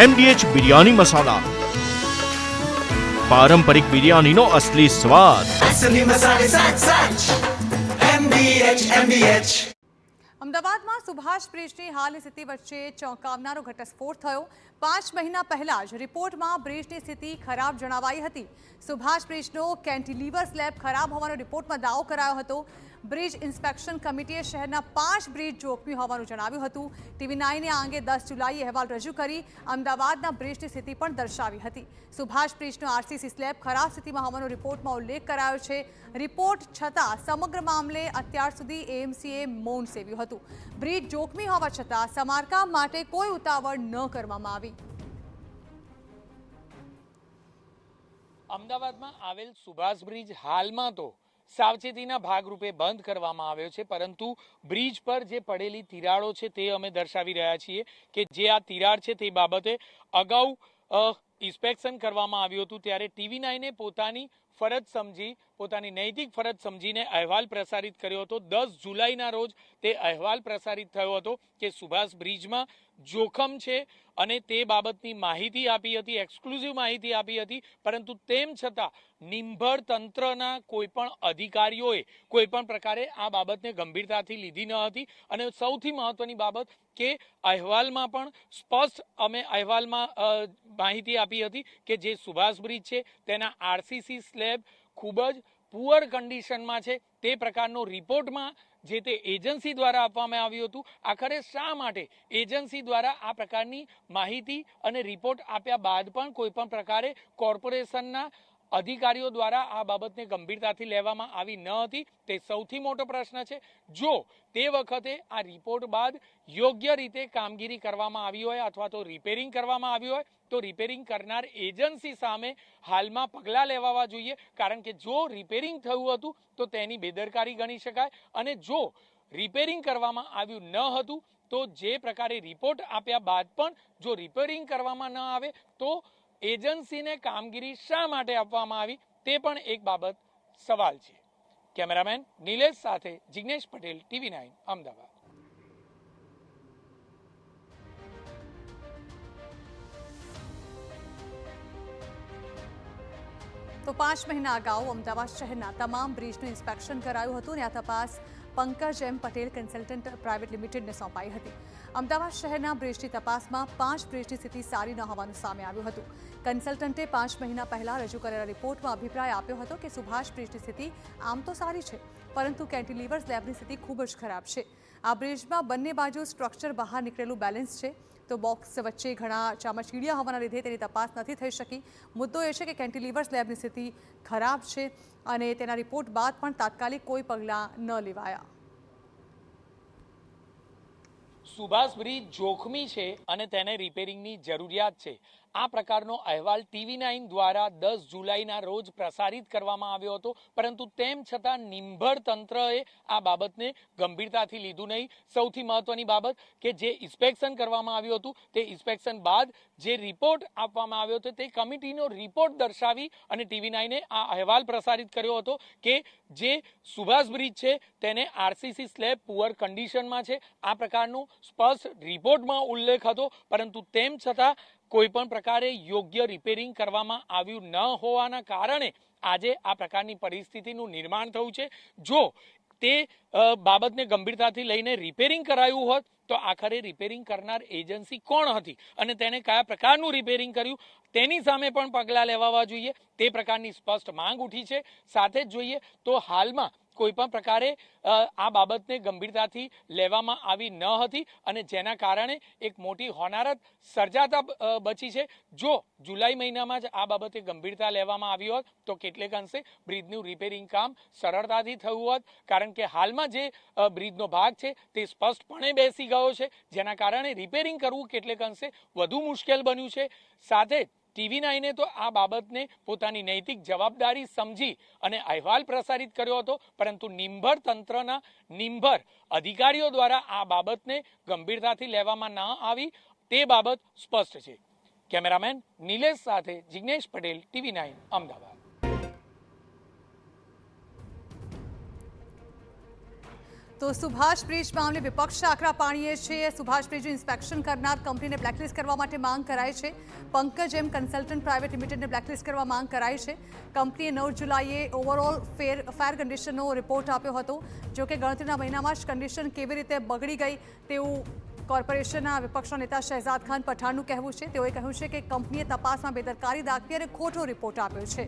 MDH biryani મસાલા, પારંપરિક બિરયાનીનો અસલી સ્વાદ. असली मसाले साथ साथ MDH અમદાવાદમાં સુભાષ બ્રિજની હાલની સ્થિતિ વચ્ચે ચોંકાવનારો ઘટસ્ફોટ થયો. 5 મહિના પહેલા જ રિપોર્ટમાં બ્રિજની સ્થિતિ ખરાબ જણાવાઈ હતી. સુભાષ બ્રિજનો કેન્ટિલીવર સ્લેબ ખરાબ હોવાનો રિપોર્ટમાં દાવો કરાયો હતો. બ્રિજ ઇન્સ્પેક્શન કમિટીએ શહેરના 5 બ્રિજ જોખમી હોવાનું જણાવ્યું હતું. TV9 આ અંગે 10 જુલાઈએ અહેવાલ રજૂ કરી અમદાવાદના બ્રિજની સ્થિતિ પણ દર્શાવી હતી. સુભાષ બ્રિજનો RCC સ્લેબ ખરાબ સ્થિતિમાં હોવાનો રિપોર્ટમાં ઉલ્લેખ કરાયો છે. રિપોર્ટ છતાં સમગ્ર મામલે અત્યાર સુધી AMCએ મૌન સેવ્યું હતું. બ્રિજ જોખમી હોવા છતાં સમારકામ માટે કોઈ ઉતાવળ ન કરવામાં આવી. અમદાવાદમાં આવેલ સુભાષ બ્રિજ હાલમાં તો સાવચેતીના ભાગરૂપે બંધ કરવામાં આવ્યો છે, પરંતુ બ્રિજ પર જે પડેલી તિરાડો છે તે અમે દર્શાવી રહ્યા છીએ કે જે આ તિરાડ છે તે બાબતે અગાઉ ઇન્સ્પેક્શન કરવામાં આવ્યું હતું ત્યારે TV9એ પોતાની ફરજ સમજી, પોતાની નૈતિક ફરજ સમજીને અહેવાલ પ્રસારિત કર્યો હતો. 10 જુલાઈના રોજ તે અહેવાલ પ્રસારિત થયો હતો કે સુભાષ બ્રિજમાં જોખમ છે અને તે બાબતની માહિતી આપી હતી, એક્સક્લુઝિવ માહિતી આપી હતી. પરંતુ તેમ છતાં નિંભર તંત્રના કોઈ પણ અધિકારીઓએ કોઈ પણ પ્રકારે આ બાબતને ગંભીરતાથી લીધી ન હતી. અને સૌથી મહત્વની બાબત કે અહેવાલમાં પણ સ્પષ્ટ અમે અહેવાલમાં માહિતી આપી હતી કે જે સુભાષ બ્રિજ છે તેના RCC સ્લેબ ખૂબ જ પુઅર કન્ડિશનમાં છે. તે પ્રકારનો રિપોર્ટમાં જે તે એજન્સી દ્વારા આપવામાં આવ્યું હતું. આખરે શા માટે એજન્સી દ્વારા આ પ્રકારની માહિતી અને રિપોર્ટ આપ્યા બાદ પણ કોઈ પણ પ્રકારે કોર્પોરેશનના અધિકારીઓ દ્વારા આ બાબતને ગંભીરતાથી લેવામાં આવી ન હતી તે સૌથી મોટો પ્રશ્ન છે. જો તે વખતે આ રિપોર્ટ બાદ યોગ્ય રીતે કામગીરી કરવામાં આવી હોય અથવા તો રિપેરિંગ કરવામાં આવ્યું હોય તો રિપેરિંગ કરનાર એજન્સી સામે હાલમાં પગલાં લેવાવા જોઈએ. કારણ કે જો રિપેરિંગ થયું હતું તો તેની બેદરકારી ગણી શકાય. અને જો રિપેરિંગ કરવામાં આવ્યું ન હતું તો જે પ્રકારે રિપોર્ટ આપ્યા બાદ પણ જો રિપેરિંગ કરવામાં ન આવે તો એજન્સીને કામગીરી શા માટે આપવામાં આવી તે પણ એક બાબત સવાલ છે. કેમેરામેન નિલેશ સાથે જિગ્નેશ પટેલ, TV9 અમદાવાદ. તો 5 મહિના અગાઉ અમદાવાદ શહેરના તમામ બ્રિજનું ઇન્સ્પેક્શન કરાયું હતું અને આ તપાસ Pankaj M. Patel consultant private લિમિટેડને સોંપાઈ હતી. અમદાવાદ શહેરના બ્રિજની તપાસમાં 5 બ્રિજની સ્થિતિ સારી ન હોવાનું સામે આવ્યું હતું. કન્સલ્ટન્ટે 5 મહિના પહેલા રજૂ કરેલા રિપોર્ટમાં અભિપ્રાય આપ્યો હતો કે સુભાષ બ્રિજની સ્થિતિ આમ તો સારી છે, પરંતુ કેન્ટિલીવર સ્લેબની સ્થિતિ ખૂબ જ ખરાબ છે. આ બ્રિજમાં બંને બાજુ સ્ટ્રક્ચર બહાર નીકળેલું બેલેન્સ છે, તો બોક્સ વચ્ચે ઘણા ચામાચીડિયા હોવાના લીધે તેની તપાસ નથી થઈ શકી. મુદ્દો એ છે કે કેન્ટિલીવર સ્લેબની સ્થિતિ ખરાબ છે અને તેના રિપોર્ટ બાદ પણ તાત્કાલિક કોઈ પગલાં ન લેવાયા. સુભાષ બ્રિજ જોખમી છે અને તેને રિપેરિંગની જરૂરિયાત છે. આ પ્રકારનો અહેવાલ TV9 દ્વારા 10 જુલાઈના રોજ પ્રસારિત કરવામાં આવ્યો હતો, પરંતુ તેમ છતાં નિંભર તંત્રએ આ બાબતને ગંભીરતાથી લીધું નહીં. સૌથી મહત્વની બાબત કે જે ઇન્સ્પેક્શન કરવામાં આવ્યું હતું તે ઇન્સ્પેક્શન બાદ જે રિપોર્ટ આપવામાં આવ્યો હતો તે કમિટીનો રિપોર્ટ દર્શાવી અને TV9એ આ અહેવાલ પ્રસારિત કર્યો હતો કે જે સુભાષ બ્રિજ છે તેને RCC સ્લેબ પુઅર કન્ડિશનમાં છે. આ પ્રકારનું સ્પષ્ટ રિપોર્ટમાં ઉલ્લેખ હતો, પરંતુ તેમ છતાં કોઈ પણ પ્રકારે યોગ્ય રિપેરિંગ કરવામાં આવ્યું ન હોવાના કારણે આજે આ પ્રકારની પરિસ્થિતિનું નિર્માણ થયું છે. જો તે બાબતને ગંભીરતાથી લઈને રિપેરિંગ કરાયું હોત તો આખરે રિપેરિંગ કરનાર એજન્સી કોણ હતી અને તેને કયા પ્રકારનું રિપેરિંગ કર્યું તેની સામે પણ પગલાં લેવાવા જોઈએ. તે પ્રકારની સ્પષ્ટ માંગ ઉઠી છે. સાથે જ જોઈએ તો હાલમાં કોઈ પણ પ્રકારે આ બાબતને ગંભીરતાથી લેવામાં આવી ન હતી અને જેના કારણે એક મોટી હોનારત સર્જાતા બચી છે. જો જુલાઈ મહિનામાં જ આ બાબતે ગંભીરતા લેવામાં આવી હોત તો કેટલેક અંશે બ્રિજનું રિપેરિંગ કામ સરળતાથી થયું હોત. કારણ કે હાલમાં જે બ્રિજનો ભાગ છે તે સ્પષ્ટપણે બેસી ગયો છે, જેના કારણે રિપેરિંગ કરવું કેટલેક અંશે વધુ મુશ્કેલ બન્યું છે. સાથે TV9એ તો આ બાબતને પોતાની નૈતિક જવાબદારી સમજી અને અહેવાલ પ્રસારિત કર્યો હતો, પરંતુ નિંભર તંત્રના નિંભર અધિકારીઓ દ્વારા આ બાબતને ગંભીરતાથી લેવામાં ન આવી તે બાબત સ્પષ્ટ છે. કેમેરામેન નિલેશ સાથે જિગ્નેશ પટેલ, TV9 અમદાવાદ. તો તો સુભાષ બ્રિજ મામલે વિપક્ષ આકરા પાણીએ છે. સુભાષ બ્રિજનું ઇન્સ્પેક્શન કરનાર કંપનીને બ્લેકલિસ્ટ કરવા માટે માંગ કરાઈ છે. પંકજ એમ કન્સલ્ટન્ટ પ્રાઇવેટ લિમિટેડને બ્લેકલિસ્ટ કરવા માંગ કરાઈ છે. કંપનીએ 9 જુલાઈએ ઓવરઓલ ફેર કન્ડિશનનો રિપોર્ટ આપ્યો હતો. જો કે ગણતરીના મહિનામાં જ કન્ડિશન કેવી રીતે બગડી ગઈ તેવું કોર્પોરેશનના વિપક્ષના નેતા શહેજાદ ખાન પઠાણનું કહેવું છે. તેઓએ કહ્યું છે કે કંપનીએ તપાસમાં બેદરકારી દાખવી અને ખોટો રિપોર્ટ આપ્યો છે.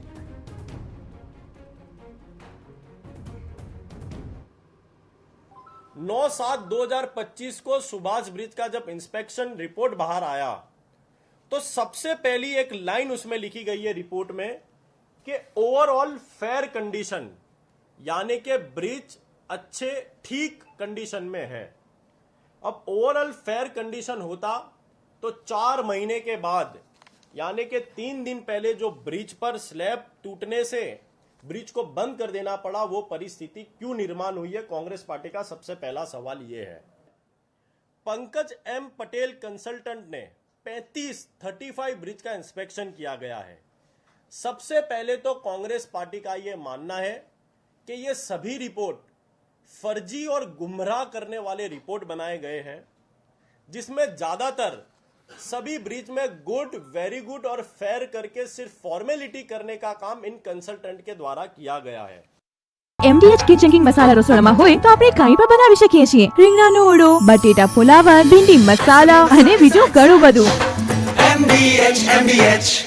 9/7/2025 को सुभाष ब्रिज का जब इंस्पेक्शन रिपोर्ट बाहर आया तो सबसे पहली एक लाइन उसमें लिखी गई है रिपोर्ट में कि ओवरऑल फेयर कंडीशन, यानी कि ब्रिज अच्छे ठीक कंडीशन में है. अब ओवरऑल फेयर कंडीशन होता तो 4 महीने के बाद, यानी कि 3 दिन पहले जो ब्रिज पर स्लैब टूटने से ब्रिज को बंद कर देना पड़ा, वो परिस्थिति क्यों निर्माण हुई है? कांग्रेस पार्टी का सबसे पहला सवाल ये है. पंकज एम पटेल कंसल्टेंट ने 35 ब्रिज का इंस्पेक्शन किया गया है. सबसे पहले तो कांग्रेस पार्टी का यह मानना है कि ये सभी रिपोर्ट फर्जी और गुमराह करने वाले रिपोर्ट बनाए गए हैं, जिसमें ज्यादातर सभी ब्रिज में गुड, वेरी गुड और फेयर करके सिर्फ फॉर्मेलिटी करने का काम इन कंसल्टेंट के द्वारा किया गया है. MDH કિચન કિંગ મસાલા રસોડામાં હોય તો આપણે કંઈ પણ બનાવી શકીએ છીએ. રીંગણાનો ઓળો, બટેટા ફુલાવર, ભીંડી મસાલા અને બીજું ઘણું બધું. MDH